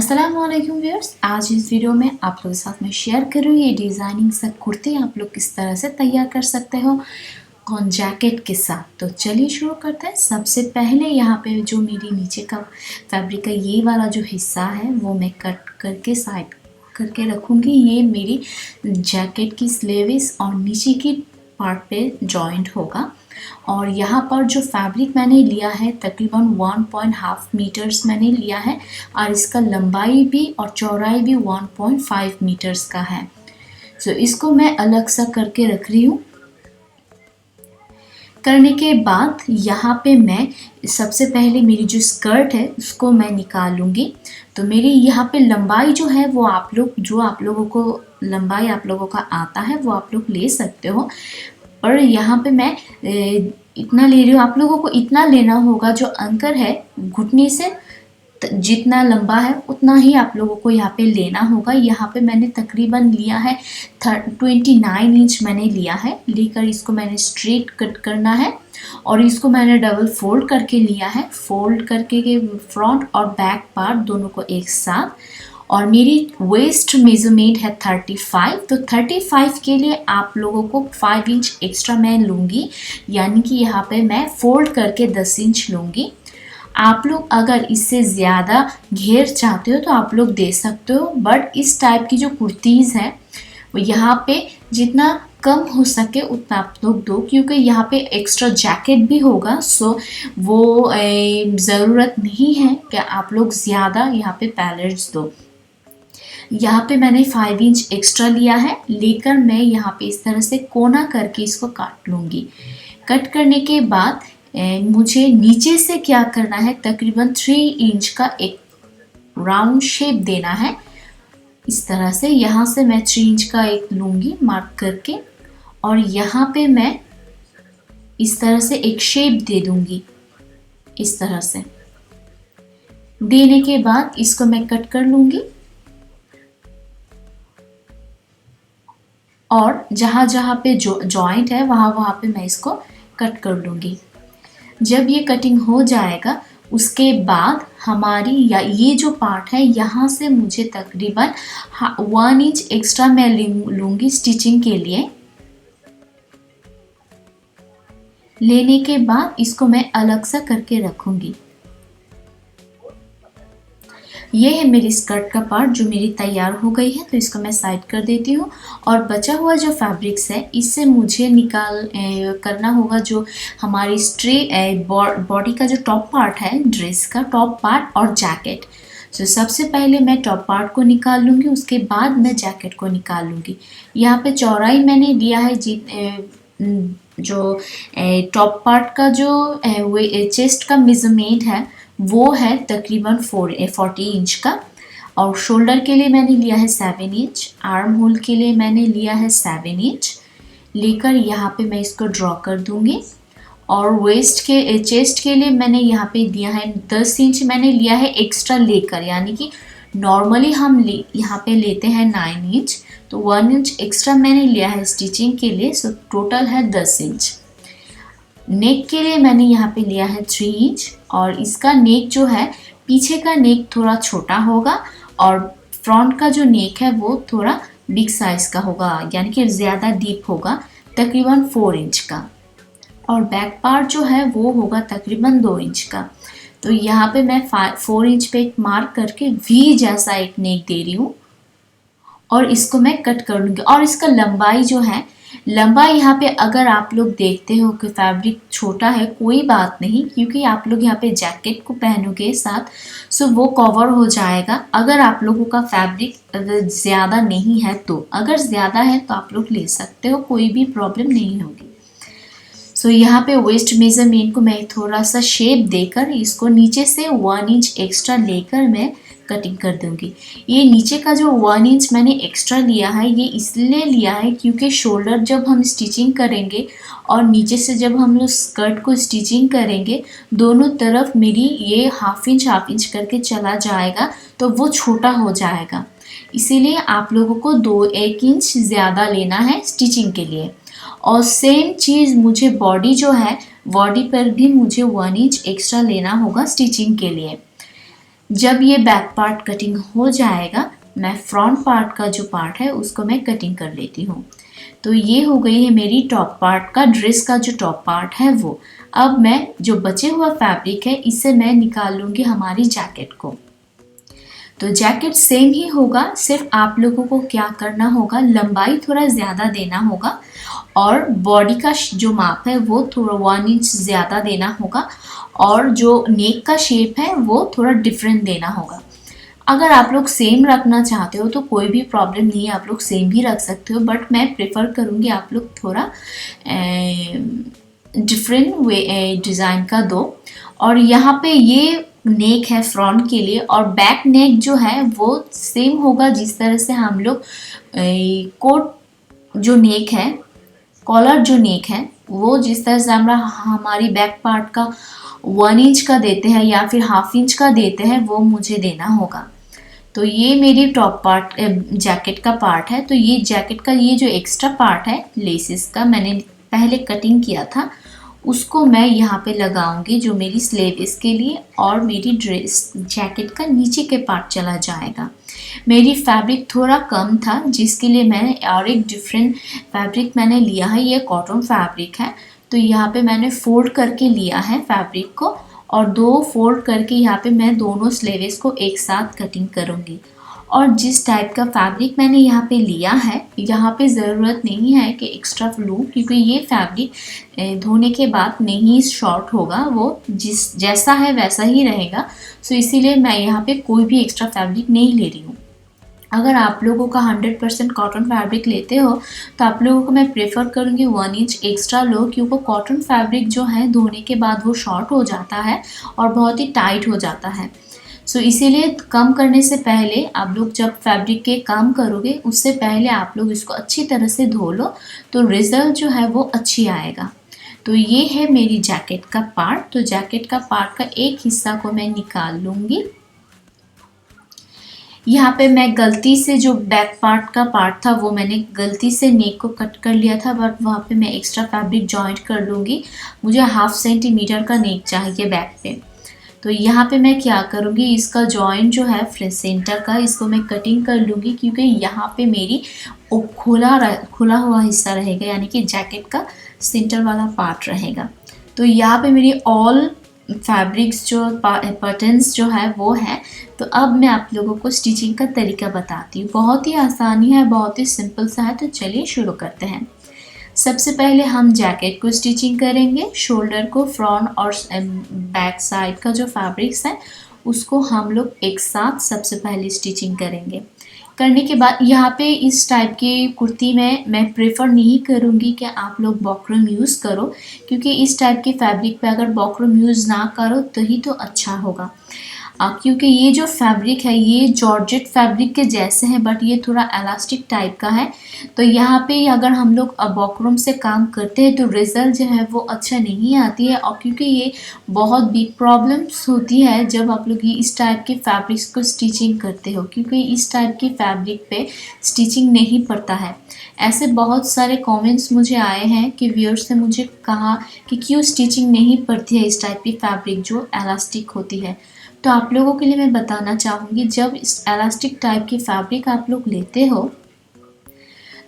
अस्सलामुअलैकुम व्यूअर्स, आज इस वीडियो में आप लोगों के साथ मैं शेयर कर रही हूँ ये डिज़ाइनिंग सा कुर्ती आप लोग किस तरह से तैयार कर सकते हो कौन जैकेट के साथ। तो चलिए शुरू करते हैं। सबसे पहले यहाँ पे जो मेरी नीचे का फैब्रिक का ये वाला जो हिस्सा है वो मैं कट करके साइड करके रखूँगी। ये मेरी जैकेट की स्लीव्स और नीचे की पार्ट पे जॉइंट होगा। और यहाँ पर जो फैब्रिक मैंने लिया है तकरीबन 1.5 मीटर्स मैंने लिया है और इसका लंबाई भी और चौड़ाई भी 1.5 मीटर्स का है। सो इसको मैं अलग सा करके रख रही हूँ। करने के बाद यहाँ पे मैं सबसे पहले मेरी जो स्कर्ट है उसको मैं निकाल लूँगी। तो मेरी यहाँ पे लंबाई जो है वो आप लोगों को लंबाई आप लोगों का आता है वो आप लोग ले सकते हो। और यहाँ पे मैं इतना ले रही हूँ, आप लोगों को इतना लेना होगा जो अंतर है घुटने से जितना लंबा है उतना ही आप लोगों को यहाँ पे लेना होगा। यहाँ पे मैंने तकरीबन लिया है 29 इंच मैंने लिया है। लेकर इसको मैंने स्ट्रेट कट करना है और इसको मैंने डबल फोल्ड करके लिया है। फोल्ड करके के फ्रंट और बैक पार्ट दोनों को एक साथ। और मेरी वेस्ट मेजरमेंट है 35। तो 35 के लिए आप लोगों को 5 इंच एक्स्ट्रा मैं लूँगी, यानी कि यहाँ पे मैं फोल्ड करके 10 इंच लूँगी। आप लोग अगर इससे ज़्यादा घेर चाहते हो तो आप लोग दे सकते हो, बट इस टाइप की जो कुर्तीज़ हैं वो यहाँ पे जितना कम हो सके उतना आप लोग दो, क्योंकि यहाँ पे एक्स्ट्रा जैकेट भी होगा। सो वो ज़रूरत नहीं है कि आप लोग ज़्यादा यहाँ पे पैलेट्स दो। यहाँ पे मैंने 5 इंच एक्स्ट्रा लिया है। लेकर मैं यहाँ पे इस तरह से कोना करके इसको काट लूँगी। कट करने के बाद मुझे नीचे से क्या करना है, तकरीबन 3 इंच का एक राउंड शेप देना है। इस तरह से यहाँ से मैं 3 इंच का एक लूँगी मार्क करके और यहाँ पे मैं इस तरह से एक शेप दे दूँगी। इस तरह से देने के बाद इसको मैं कट कर लूँगी और जहाँ जहाँ पे जो जॉइंट है वहाँ पे मैं इसको कट कर लूँगी। जब ये कटिंग हो जाएगा उसके बाद हमारी या ये जो पार्ट है यहाँ से मुझे तकरीबन 1 इंच एक्स्ट्रा मैं लूँगी स्टिचिंग के लिए। लेने के बाद इसको मैं अलग सा करके रखूँगी। ये है मेरी स्कर्ट का पार्ट जो मेरी तैयार हो गई है। तो इसको मैं साइड कर देती हूँ और बचा हुआ जो फैब्रिक्स है इससे मुझे करना होगा जो हमारी बॉडी का जो टॉप पार्ट है, ड्रेस का टॉप पार्ट और जैकेट। तो सबसे पहले मैं टॉप पार्ट को निकाल लूँगी, उसके बाद मैं जैकेट को निकाल लूँगी। यहाँ पे चौड़ाई मैंने लिया है जो टॉप पार्ट का जो चेस्ट का मेजरमेंट है वो है तकरीबन 40 इंच का। और शोल्डर के लिए मैंने लिया है 7 इंच, आर्म होल के लिए मैंने लिया है 7 इंच। लेकर यहाँ पे मैं इसको ड्रॉ कर दूँगी। और चेस्ट के लिए मैंने यहाँ पे दिया है 10 इंच मैंने लिया है एक्स्ट्रा लेकर, यानी कि नॉर्मली हम यहाँ पे लेते हैं 9 इंच, तो 1 इंच एक्स्ट्रा मैंने लिया है स्टिचिंग के लिए। सो टोटल है 10 इंच। नेक के लिए मैंने यहाँ पे लिया है 3 इंच और इसका नेक जो है पीछे का नेक थोड़ा छोटा होगा और फ्रंट का जो नेक है वो थोड़ा बिग साइज़ का होगा, यानी कि ज़्यादा डीप होगा, तकरीबन 4 इंच का। और बैक पार्ट जो है वो होगा तकरीबन 2 इंच का। तो यहाँ पे मैं 4 इंच पे एक मार्क करके वी जैसा एक नेक दे रही हूँ और इसको मैं कट कर लूँगी। और इसका लंबाई जो है, लंबाई यहाँ पे अगर आप लोग देखते हो कि फैब्रिक छोटा है कोई बात नहीं, क्योंकि आप लोग यहाँ पे जैकेट को पहनोगे साथ, सो वो कवर हो जाएगा। अगर आप लोगों का फैब्रिक ज़्यादा नहीं है तो, अगर ज़्यादा है तो आप लोग ले सकते हो, कोई भी प्रॉब्लम नहीं होगी। सो यहाँ पे वेस्ट मेजरमेंट को मैं थोड़ा सा शेप देकर इसको नीचे से 1 इंच एक्स्ट्रा लेकर मैं कटिंग कर दूंगी। ये नीचे का जो 1 इंच मैंने एक्स्ट्रा लिया है ये इसलिए लिया है क्योंकि शोल्डर जब हम स्टिचिंग करेंगे और नीचे से जब हम लोग स्कर्ट को स्टिचिंग करेंगे दोनों तरफ मेरी ये हाफ इंच करके चला जाएगा, तो वो छोटा हो जाएगा। इसीलिए आप लोगों को 1 इंच ज़्यादा लेना है स्टिचिंग के लिए। और सेम चीज़ मुझे बॉडी जो है, बॉडी पर भी मुझे 1 इंच एक्स्ट्रा लेना होगा स्टिचिंग के लिए। जब ये बैक पार्ट कटिंग हो जाएगा, मैं फ्रंट पार्ट का जो पार्ट है उसको मैं कटिंग कर लेती हूँ। तो ये हो गई है मेरी टॉप पार्ट का, ड्रेस का जो टॉप पार्ट है वो। अब मैं जो बचे हुआ फैब्रिक है इससे मैं निकाल लूँगी हमारी जैकेट को। तो जैकेट सेम ही होगा, सिर्फ आप लोगों को क्या करना होगा, लंबाई थोड़ा ज़्यादा देना होगा और बॉडी का जो माप है वो थोड़ा 1 इंच ज़्यादा देना होगा और जो नेक का शेप है वो थोड़ा डिफरेंट देना होगा। अगर आप लोग सेम रखना चाहते हो तो कोई भी प्रॉब्लम नहीं है, आप लोग सेम भी रख सकते हो, बट मैं प्रेफर करूँगी आप लोग थोड़ा डिफरेंट वे डिज़ाइन का दो। और यहाँ पे ये नेक है फ्रंट के लिए और बैक नेक जो है वो सेम होगा जिस तरह से हम लोग कोट जो नेक है, कॉलर जो नेक है वो जिस तरह से हमारी बैक पार्ट का 1 इंच का देते हैं या फिर 1/2 इंच का देते हैं वो मुझे देना होगा। तो ये मेरी टॉप पार्ट जैकेट का पार्ट है। तो ये जैकेट का ये जो एक्स्ट्रा पार्ट है लेसेस का मैंने पहले कटिंग किया था उसको मैं यहाँ पे लगाऊंगी जो मेरी स्लीव्स के लिए, और मेरी ड्रेस जैकेट का नीचे के पार्ट चला जाएगा। मेरी फैब्रिक थोड़ा कम था जिसके लिए मैंने और एक डिफरेंट फैब्रिक मैंने लिया है, ये कॉटन फैब्रिक है। तो यहाँ पे मैंने फोल्ड करके लिया है फैब्रिक को और 2 फोल्ड करके यहाँ पे मैं दोनों स्लीव्स को एक साथ कटिंग करूँगी। और जिस टाइप का फैब्रिक मैंने यहाँ पे लिया है, यहाँ पे ज़रूरत नहीं है कि एक्स्ट्रा लूँ क्योंकि ये फैब्रिक धोने के बाद नहीं शॉर्ट होगा, वो जैसा है वैसा ही रहेगा। सो इसीलिए मैं यहाँ पे कोई भी एक्स्ट्रा फैब्रिक नहीं ले रही हूँ। अगर आप लोगों का 100% कॉटन फैब्रिक लेते हो तो आप लोगों को मैं प्रेफर करूँगी 1 इंच एक्स्ट्रा लो, क्योंकि कॉटन फैब्रिक जो है धोने के बाद वो शॉर्ट हो जाता है और बहुत ही टाइट हो जाता है। सो इसीलिए कम करने से पहले आप लोग जब फैब्रिक के काम करोगे उससे पहले आप लोग इसको अच्छी तरह से धो लो तो रिज़ल्ट जो है वो अच्छी आएगा। तो ये है मेरी जैकेट का पार्ट। तो जैकेट का पार्ट का एक हिस्सा को मैं निकाल लूँगी। यहाँ पे मैं गलती से जो बैक पार्ट का पार्ट था वो मैंने गलती से नेक को कट कर लिया था, बट वहाँ पे मैं एक्स्ट्रा फैब्रिक जॉइंट कर लूँगी। मुझे 1/2 सेंटीमीटर का नेक चाहिए बैक पे। तो यहाँ पे मैं क्या करूँगी, इसका जॉइंट जो है फ्रंट सेंटर का इसको मैं कटिंग कर लूँगी क्योंकि यहाँ पे मेरी खुला हुआ हिस्सा रहेगा, यानी कि जैकेट का सेंटर वाला पार्ट रहेगा। तो यहाँ पे मेरी ऑल फैब्रिक्स जो पैटर्न्स जो है वो है। तो अब मैं आप लोगों को स्टिचिंग का तरीका बताती हूँ। बहुत ही आसानी है, बहुत ही सिंपल सा है। तो चलिए शुरू करते हैं। सबसे पहले हम जैकेट को स्टिचिंग करेंगे। शोल्डर को, फ्रंट और बैक साइड का जो फैब्रिक्स है उसको हम लोग एक साथ सबसे पहले स्टिचिंग करेंगे। करने के बाद यहाँ पे इस टाइप की कुर्ती में मैं प्रेफर नहीं करूँगी कि आप लोग बॉक्रम यूज़ करो, क्योंकि इस टाइप के फैब्रिक पे अगर बॉक्रम यूज़ ना करो तो ही तो अच्छा होगा। क्योंकि ये जो फैब्रिक है ये जॉर्जेट फैब्रिक के जैसे हैं, बट ये थोड़ा इलास्टिक टाइप का है। तो यहाँ पे अगर हम लोग बॉक्रम से काम करते हैं तो रिज़ल्ट जो है वो अच्छा नहीं आती है, और क्योंकि ये बहुत बिग प्रॉब्लम्स होती है जब आप लोग ये इस टाइप के फैब्रिक्स को स्टिचिंग करते हो, क्योंकि इस टाइप की फैब्रिक पे स्टिचिंग नहीं पड़ता है। ऐसे बहुत सारे कमेंट्स मुझे आए हैं कि व्यूअर्स ने मुझे कहा कि क्यों स्टिचिंग नहीं पड़ती है इस टाइप की फैब्रिक जो इलास्टिक होती है। तो आप लोगों के लिए मैं बताना चाहूँगी, जब इस इलास्टिक टाइप की फैब्रिक आप लोग लेते हो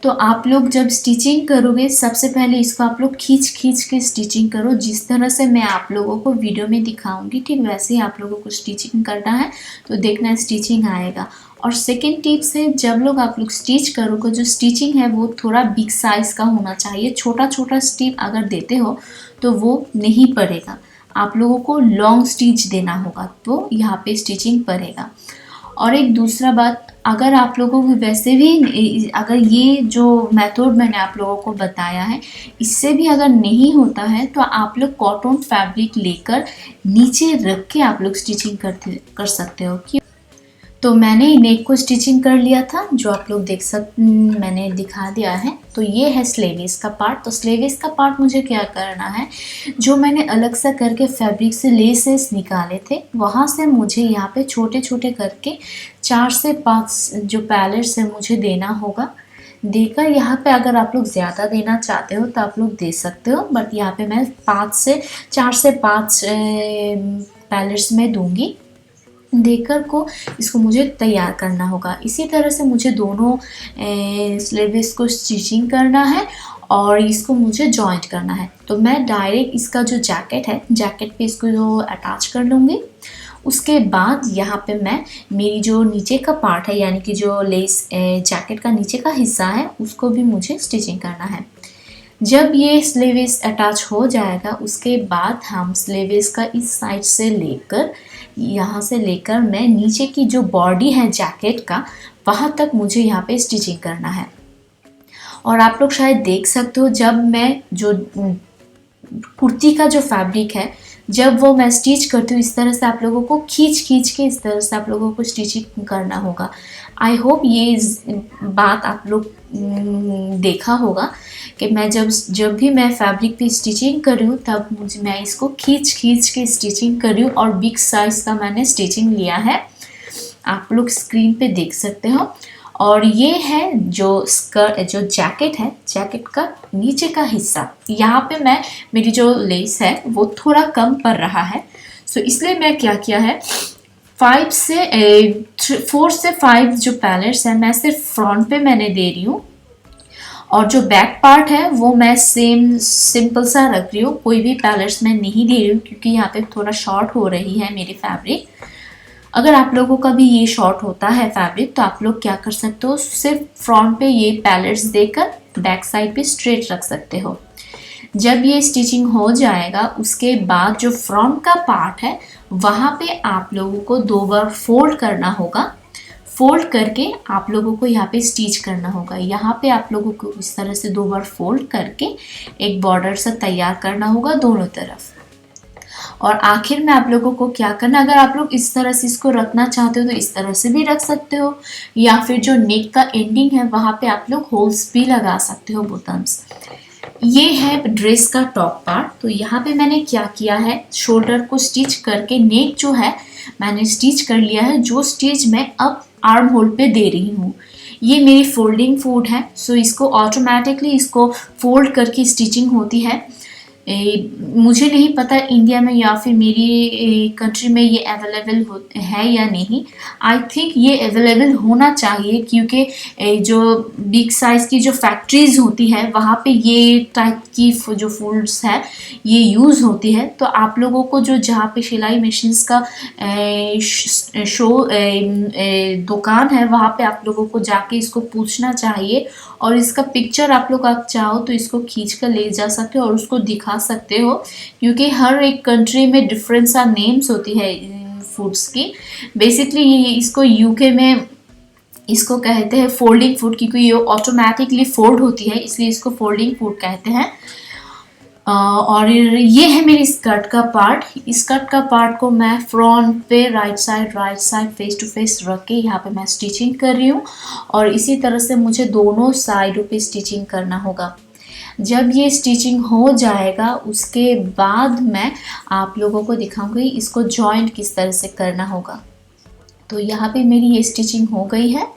तो आप लोग जब स्टिचिंग करोगे सबसे पहले इसको आप लोग खींच के स्टिचिंग करो। जिस तरह से मैं आप लोगों को वीडियो में दिखाऊंगी ठीक वैसे ही आप लोगों को स्टिचिंग करना है, तो देखना स्टिचिंग आएगा। और सेकेंड टिप्स है, जब लोग आप लोग स्टिच करोगे जो स्टिचिंग है वो थोड़ा बिग साइज़ का होना चाहिए। छोटा छोटा स्टिप अगर देते हो तो वो नहीं पड़ेगा, आप लोगों को लॉन्ग स्टिच देना होगा तो यहाँ पे स्टिचिंग पड़ेगा। और एक दूसरा बात, अगर आप लोगों को वैसे भी अगर ये जो मेथड मैंने आप लोगों को बताया है इससे भी अगर नहीं होता है तो आप लोग कॉटन फैब्रिक लेकर नीचे रख के आप लोग स्टिचिंग कर सकते हो। तो मैंने नेक को स्टिचिंग कर लिया था, जो आप लोग मैंने दिखा दिया है। तो ये है स्लीव्स का पार्ट। तो स्लीव्स का पार्ट मुझे क्या करना है, जो मैंने अलग से करके फैब्रिक से लेसेस निकाले थे वहाँ से मुझे यहाँ पे छोटे छोटे करके 4 से 5 जो पैलेट्स है मुझे देना होगा। देकर यहाँ पे अगर आप लोग ज़्यादा देना चाहते हो तो आप लोग दे सकते हो, बट यहाँ पे मैं 4 से 5 पैलेट्स में दूँगी। देकर को इसको मुझे तैयार करना होगा। इसी तरह से मुझे दोनों स्लीव्स को स्टिचिंग करना है और इसको मुझे जॉइंट करना है। तो मैं डायरेक्ट इसका जो जैकेट है, जैकेट पे इसको जो अटैच कर लूँगी। उसके बाद यहाँ पे मैं मेरी जो नीचे का पार्ट है, यानी कि जो लेस जैकेट का नीचे का हिस्सा है, उसको भी मुझे स्टिचिंग करना है। जब ये स्लीव्स अटैच हो जाएगा उसके बाद हम स्लीव्स का इस साइड से लेकर, यहाँ से लेकर मैं नीचे की जो बॉडी है जैकेट का, वहाँ तक मुझे यहाँ पे स्टिचिंग करना है। और आप लोग शायद देख सकते हो, जब मैं जो कुर्ती का जो फैब्रिक है, जब वो मैं स्टिच करती हूँ, इस तरह से आप लोगों को खींच के इस तरह से आप लोगों को स्टिचिंग करना होगा। आई होप ये बात आप लोग देखा होगा कि मैं जब भी मैं फैब्रिक पे स्टिचिंग कर रही हूँ, तब मैं इसको खींच के स्टिचिंग कर रही हूँ। और बिग साइज़ का मैंने स्टिचिंग लिया है, आप लोग स्क्रीन पे देख सकते हो। और ये है जो जो जैकेट है, जैकेट का नीचे का हिस्सा। यहाँ पे मेरी जो लेस है वो थोड़ा कम पड़ रहा है, सो इसलिए मैं क्या किया है, 4 से 5 जो पैलेट्स हैं मैं सिर्फ फ्रंट पे मैंने दे रही हूँ। और जो बैक पार्ट है वो मैं सिंपल सा रख रही हूँ, कोई भी पैलेट्स मैं नहीं दे रही हूँ, क्योंकि यहाँ पे थोड़ा शॉर्ट हो रही है मेरी फैब्रिक। अगर आप लोगों का भी ये शॉर्ट होता है फैब्रिक, तो आप लोग क्या कर सकते हो, सिर्फ फ्रंट पे ये पैलेट्स देकर बैक साइड पे स्ट्रेट रख सकते हो। जब ये स्टिचिंग हो जाएगा उसके बाद जो फ्रंट का पार्ट है वहाँ पे आप लोगों को 2 बार फोल्ड करना होगा। फोल्ड करके आप लोगों को यहाँ पे स्टिच करना होगा। यहाँ पे आप लोगों को इस तरह से 2 बार फोल्ड करके एक बॉर्डर से तैयार करना होगा दोनों तरफ। और आखिर में आप लोगों को क्या करना, अगर आप लोग इस तरह से इसको रखना चाहते हो तो इस तरह से भी रख सकते हो, या फिर जो नेक का एंडिंग है वहाँ पे आप लोग होल्स भी लगा सकते हो, बटन्स। ये है ड्रेस का टॉप पार्ट। तो यहाँ पे मैंने क्या किया है, शोल्डर को स्टिच करके नेक जो है मैंने स्टिच कर लिया है। जो स्टिच मैं अब आर्म होल पे दे रही हूँ, ये मेरी फोल्डिंग फूट है, सो इसको ऑटोमेटिकली इसको फोल्ड करके स्टिचिंग होती है। मुझे नहीं पता इंडिया में या फिर मेरी कंट्री में ये अवेलेबल है या नहीं। आई थिंक ये अवेलेबल होना चाहिए, क्योंकि जो बिग साइज़ की जो फैक्ट्रीज़ होती है वहाँ पे ये टाइप की जो फोल्ड्स है ये यूज़ होती है। तो आप लोगों को जो जहाँ पे सिलाई मशीन्स का दुकान है वहाँ पे आप लोगों को जाके इसको पूछना चाहिए, और इसका पिक्चर आप लोग चाहो तो इसको खींच कर ले जा सकते हो और उसको दिखा सकते हो, क्योंकि हर एक कंट्री में डिफरेंट सा नेम्स होती है फूड्स की। बेसिकली ये इसको यूके में इसको कहते हैं फोल्डिंग फूड, क्योंकि ये ऑटोमेटिकली फोल्ड होती है, इसलिए इसको फोल्डिंग फूड कहते हैं। और ये है मेरी स्कर्ट का पार्ट। स्कर्ट का पार्ट को मैं फ्रंट पे right side face to face रख के यहाँ पे मैं स्टिचिंग कर रही हूँ, और इसी तरह से मुझे दोनों साइडों पे स्टिचिंग करना होगा। जब ये स्टिचिंग हो जाएगा उसके बाद मैं आप लोगों को दिखाऊंगी इसको जॉइंट किस तरह से करना होगा। तो यहाँ पे मेरी ये स्टिचिंग हो गई है,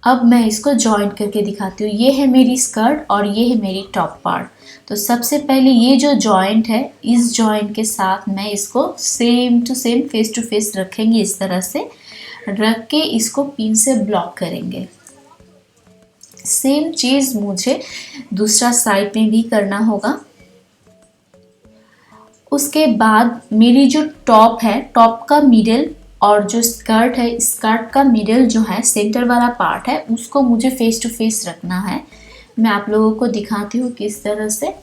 अब मैं इसको जॉइंट करके दिखाती हूँ। ये है मेरी स्कर्ट और ये है मेरी टॉप पार्ट। तो सबसे पहले ये जो जॉइंट है, इस जॉइंट के साथ मैं इसको same to same face to face रखेंगे, इस तरह से रख के इसको पिन से ब्लॉक करेंगे। सेम चीज़ मुझे दूसरा साइड में भी करना होगा। उसके बाद मेरी जो टॉप है, टॉप का मिडिल और जो स्कर्ट है, स्कर्ट का मिडिल जो है सेंटर वाला पार्ट है, उसको मुझे फेस टू फेस रखना है। मैं आप लोगों को दिखाती हूँ किस तरह से।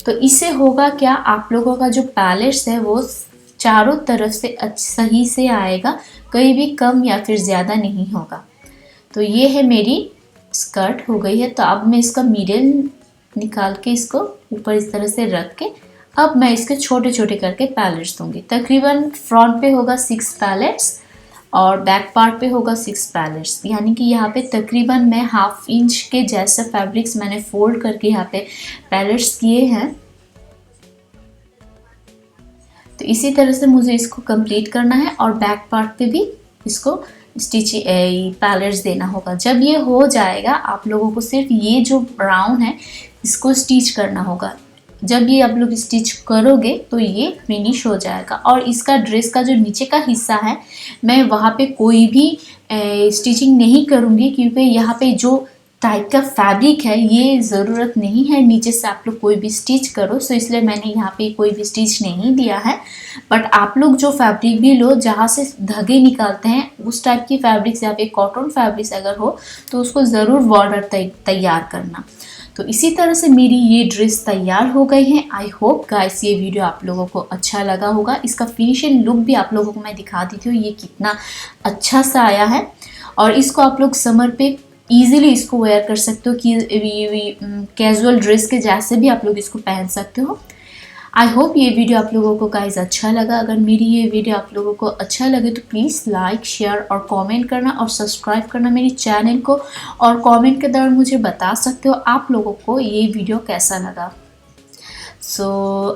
तो इससे होगा क्या, आप लोगों का जो पैलेट्स है वो चारों तरफ से सही से आएगा, कहीं भी कम या फिर ज़्यादा नहीं होगा। तो ये है मेरी स्कर्ट हो गई है। तो अब मैं इसका मिडिल निकाल के इसको ऊपर इस तरह से रख के अब मैं इसके छोटे छोटे करके पैलेट्स दूंगी। तकरीबन फ्रंट पे होगा 6 पैलेट्स और बैक पार्ट पे होगा 6 पैलेट्स, यानी कि यहाँ पे तकरीबन मैं 1/2 इंच के जैसे फैब्रिक्स मैंने फोल्ड करके यहाँ पे पैलेट्स किए हैं। तो इसी तरह से मुझे इसको कंप्लीट करना है और बैक पार्ट पे भी इसको पैलेट्स देना होगा। जब ये हो जाएगा आप लोगों को सिर्फ ये जो ब्राउन है इसको स्टिच करना होगा। जब ये आप लोग स्टिच करोगे तो ये फिनिश हो जाएगा। और इसका ड्रेस का जो नीचे का हिस्सा है मैं वहाँ पे कोई भी स्टिचिंग नहीं करूँगी, क्योंकि यहाँ पे जो टाइप का फैब्रिक है ये ज़रूरत नहीं है नीचे से आप लोग कोई भी स्टिच करो, सो इसलिए मैंने यहाँ पे कोई भी स्टिच नहीं दिया है। बट आप लोग जो फैब्रिक भी लो जहाँ से धागे निकालते हैं उस टाइप की फैब्रिक से, या फिर कॉटन फैब्रिक अगर हो तो उसको ज़रूर बॉर्डर तैयार करना। तो इसी तरह से मेरी ये ड्रेस तैयार हो गई है। आई होप गाइस ये वीडियो आप लोगों को अच्छा लगा होगा। इसका फिनिशिंग लुक भी आप लोगों को मैं दिखा देती हूँ ये कितना अच्छा सा आया है। और इसको आप लोग समर पे ईजिली इसको वेयर कर सकते हो कि कैजुअल ड्रेस के जैसे भी आप लोग इसको पहन सकते हो। आई होप ये वीडियो आप लोगों को गाइस अच्छा लगा। अगर मेरी ये वीडियो आप लोगों को अच्छा लगे तो प्लीज़ लाइक, शेयर और कमेंट करना और सब्सक्राइब करना मेरी चैनल को। और कमेंट के दौरान मुझे बता सकते हो आप लोगों को ये वीडियो कैसा लगा।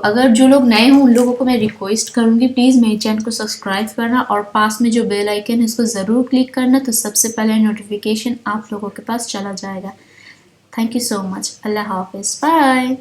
अगर जो लोग नए हों उन लोगों को मैं रिक्वेस्ट करूँगी प्लीज़ मेरे चैनल को सब्सक्राइब करना और पास में जो बेल आइकन है उसको ज़रूर क्लिक करना, तो सबसे पहले नोटिफिकेशन आप लोगों के पास चला जाएगा। Thank you so much. अल्लाह हाफिज़, बाय।